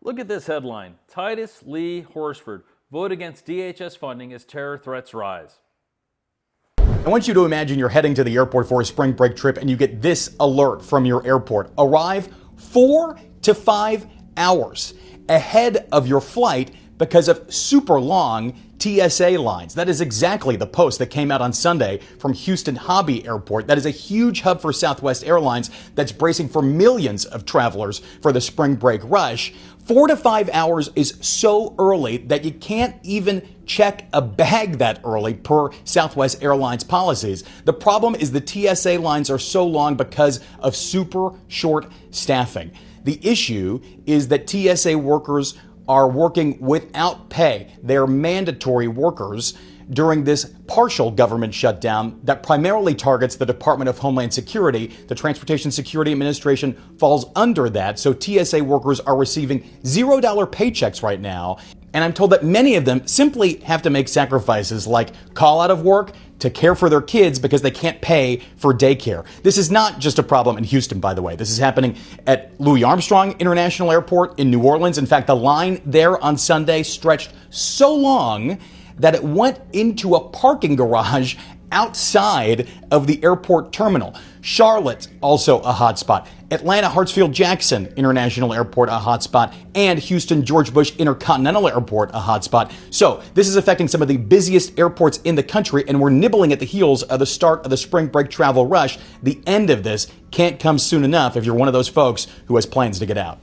Look at this headline. Titus Lee Horsford vote against DHS funding as terror threats rise. I want you to imagine you're heading to the airport for a spring break trip and you get this alert from your airport. Arrive 4 to 5 hours ahead of your flight because of super long TSA lines. That is exactly the post that came out on Sunday from Houston Hobby Airport. That is a huge hub for Southwest Airlines that's bracing for millions of travelers for the spring break rush. 4 to 5 hours is so early that you can't even check a bag that early per Southwest Airlines policies. The problem is the TSA lines are so long because of super short staffing. The issue is that TSA workers are working without pay. They're mandatory workers during this partial government shutdown that primarily targets the Department of Homeland Security. The Transportation Security Administration falls under that, so TSA workers are receiving $0 paychecks right now. And I'm told that many of them simply have to make sacrifices like call out of work to care for their kids because they can't pay for daycare. This is not just a problem in Houston, by the way. This is happening at Louis Armstrong International Airport in New Orleans. In fact, the line there on Sunday stretched so long that it went into a parking garage outside of the airport terminal. Charlotte, also a hotspot. Atlanta Hartsfield-Jackson International Airport, a hotspot. And Houston George Bush Intercontinental Airport, a hotspot. So this is affecting some of the busiest airports in the country, and we're nibbling at the heels of the start of the spring break travel rush. The end of this can't come soon enough if you're one of those folks who has plans to get out.